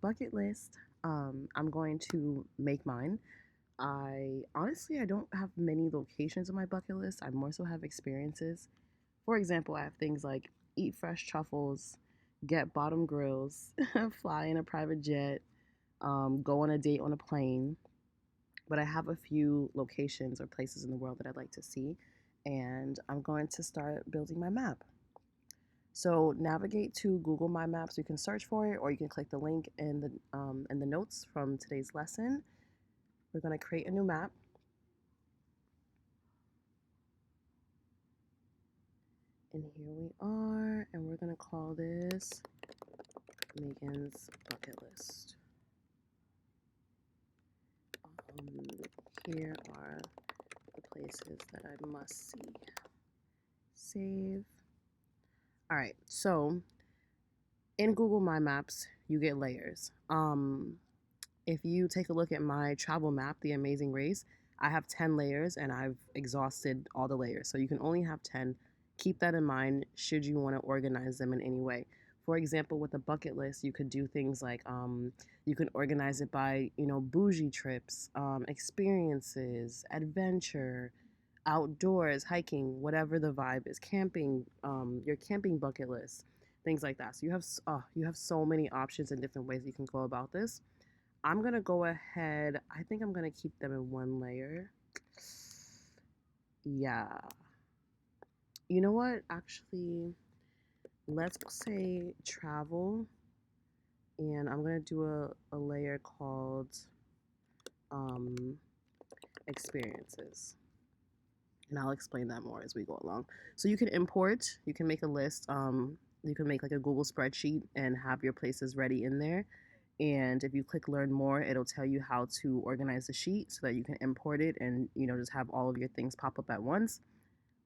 bucket list. I'm going to make mine. I honestly I don't have many locations on my bucket list. I more so have experiences. For example, I have things like eat fresh truffles, get bottom grills, fly in a private jet, go on a date on a plane. But I have a few locations or places in the world that I'd like to see, and I'm going to start building my map. So navigate to Google My Maps. You can search for it, or you can click the link in the notes from today's lesson. We're going to create a new map, and here we are. And we're going to call this Megan's bucket list. Um, Here are the places that I must see. Save. All right, so in Google My Maps, you get layers. If you take a look at my travel map, The Amazing Race, I have 10 layers and I've exhausted all the layers. So you can only have 10. Keep that in mind should you want to organize them in any way. For example, with a bucket list, you could do things like you can organize it by, bougie trips, experiences, adventure, outdoors, hiking, whatever the vibe is, camping, your camping bucket list, things like that. So you have so many options and different ways you can go about this. I'm gonna go ahead. I think I'm gonna keep them in one layer. Yeah. You know what? Actually, let's say travel, and I'm gonna do a layer called um, experiences. And I'll explain that more as we go along. So you can import, you can make a list, you can make like a Google spreadsheet and have your places ready in there. And if you click learn more, it'll tell you how to organize the sheet so that you can import it and just have all of your things pop up at once.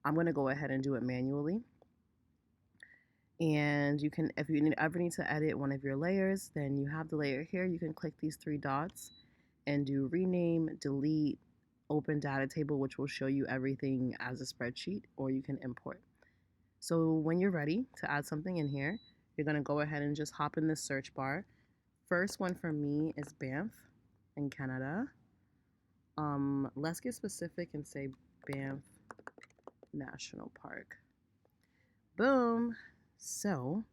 I'm going to go ahead and do it manually. And you can, if you ever need to edit one of your layers, then you have the layer here. You can click these three dots and do rename, delete, open data table, which will show you everything as a spreadsheet, or you can import. So when you're ready to add something in here, you're going to go ahead and just hop in the search bar. First one for me is Banff in Canada. Let's get specific and say Banff National Park. Boom. So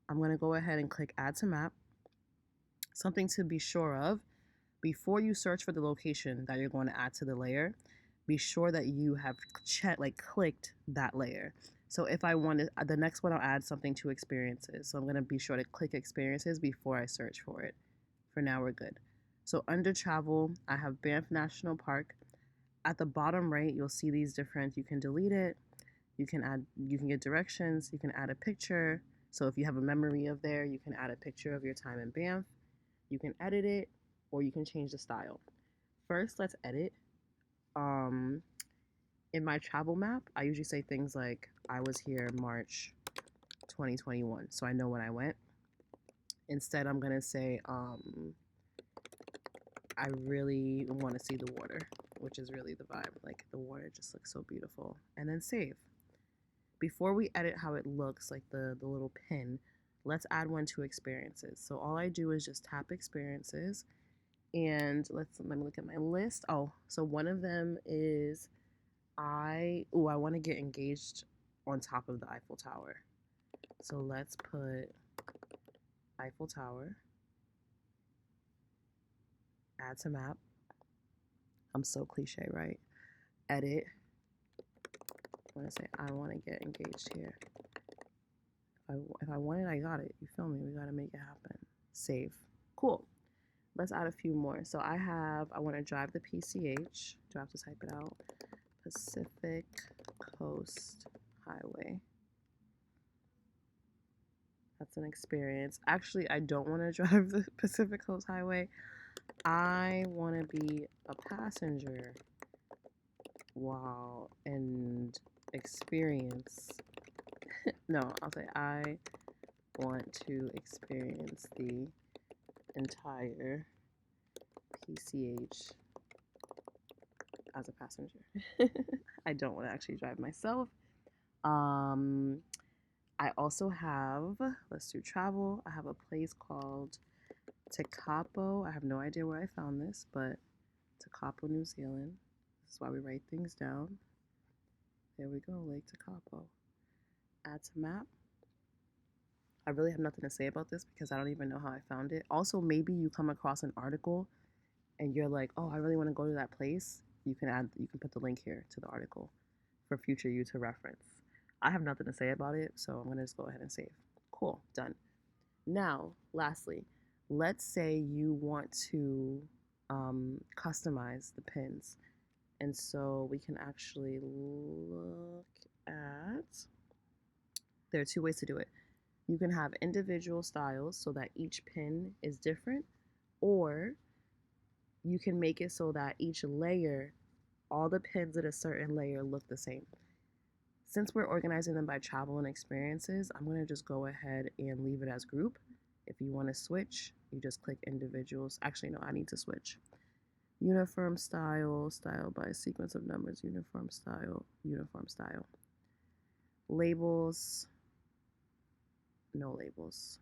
I'm going to go ahead and click add to map. Something to be sure of before you search for the location that you're going to add to the layer, be sure that you have clicked that layer. So if I wanted, the next one I'll add something to experiences. So I'm going to be sure to click experiences before I search for it. For now, we're good. So under travel, I have Banff National Park. At the bottom right, you'll see these different, you can delete it, you can get directions, you can add a picture. So if you have a memory of there, you can add a picture of your time in Banff. You can edit it, or you can change the style. First, let's edit. In my travel map, I usually say things like, I was here March 2021, so I know when I went. Instead, I'm gonna say, I really want to see the water, which is really the vibe. Like the water just looks so beautiful. And then save. Before we edit how it looks, like the little pin, let's add one to experiences. So all I do is just tap experiences, and let me look at my list. Oh, so one of them is I want to get engaged on top of the Eiffel Tower. So let's put Eiffel Tower, add to map. I'm so cliche, right? Edit. I want to say I want to get engaged here. If I want it, I got it. You feel me? We got to make it happen. Save. Cool. Let's add a few more. So I want to drive the PCH. Do I have to type it out? Pacific Coast Highway. That's an experience. Actually, I don't want to drive the Pacific Coast Highway. I want to be a passenger. Wow. And experience. No, I'll say I want to experience the entire PCH as a passenger. I don't want to actually drive myself. I also have, let's do travel. I have a place called Tekapo. I have no idea where I found this, but Tekapo, New Zealand. This is why we write things down. There we go, Lake Tekapo. Add to map. I really have nothing to say about this because I don't even know how I found it. Also, maybe you come across an article and you're like, oh, I really want to go to that place. You can put the link here to the article for future you to reference. I have nothing to say about it, so I'm gonna just go ahead and save. Cool, done. Now, lastly, let's say you want to customize the pins. And so we can actually look at, there are two ways to do it. You can have individual styles so that each pin is different, or you can make it so that each layer, all the pins in a certain layer look the same. Since we're organizing them by travel and experiences, I'm going to just go ahead and leave it as group. If you want to switch, you just click individuals. Actually, no, I need to switch. Uniform style, style by sequence of numbers, uniform style, uniform style. Labels, no labels.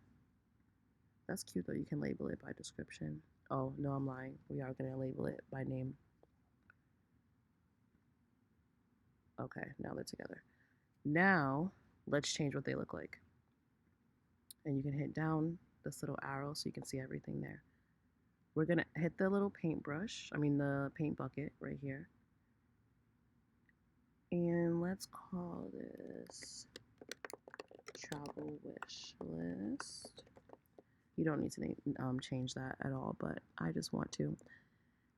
That's cute though, you can label it by description. Oh, no, I'm lying. We are going to label it by name. Okay, now they're together. Now, let's change what they look like. And you can hit down this little arrow so you can see everything there. We're gonna hit the little paintbrush, the paint bucket right here. And let's call this travel wish list. You don't need to change that at all, but I just want to.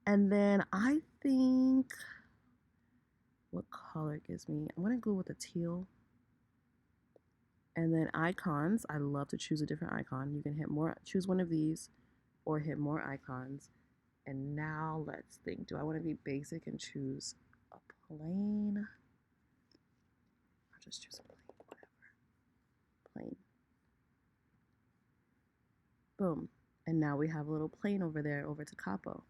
And then I think, what color gives me? I'm gonna go with a teal. And then icons, I love to choose a different icon. You can choose one of these or hit more icons. And now let's think, do I want to be basic and choose a plain? I'll just choose a plain, whatever. Plain. Boom. And now we have a little plane over there, over to Capo.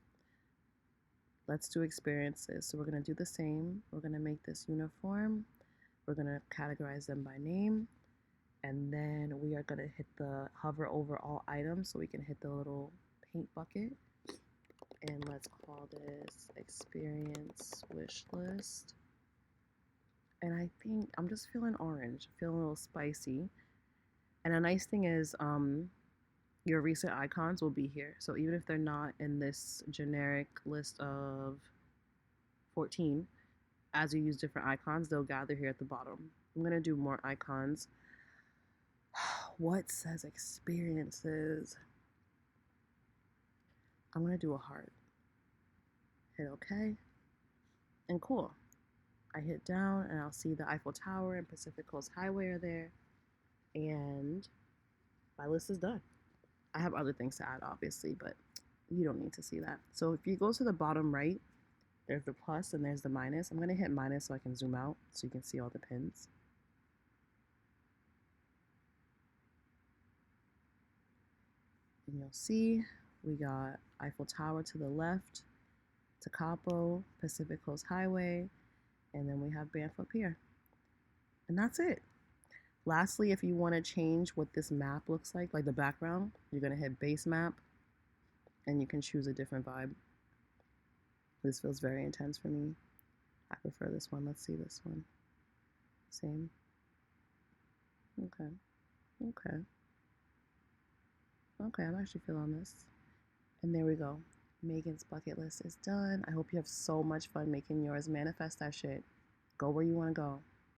Let's do experiences. So we're going to do the same. We're going to make this uniform. We're going to categorize them by name. And then we are going to hit the hover over all items so we can hit the little paint bucket. And let's call this experience wish list. And I think I'm just feeling orange, feeling a little spicy. And a nice thing is your recent icons will be here. So even if they're not in this generic list of 14, as you use different icons, they'll gather here at the bottom. I'm going to do more icons. What says experiences? I'm going to do a heart. Hit OK. And cool. I hit down and I'll see the Eiffel Tower and Pacific Coast Highway are there. And my list is done. I have other things to add, obviously, but you don't need to see that. So if you go to the bottom right, there's the plus and there's the minus. I'm going to hit minus so I can zoom out so you can see all the pins. And you'll see we got Eiffel Tower to the left, Tekapo, Pacific Coast Highway, and then we have Banff up here. And that's it. Lastly, if you want to change what this map looks like the background, you're going to hit base map and you can choose a different vibe. This feels very intense for me. I prefer this one. Let's see this one. Same. Okay. Okay. Okay, I'm actually feeling this. And there we go. Megan's bucket list is done. I hope you have so much fun making yours. Manifest that shit. Go where you want to go.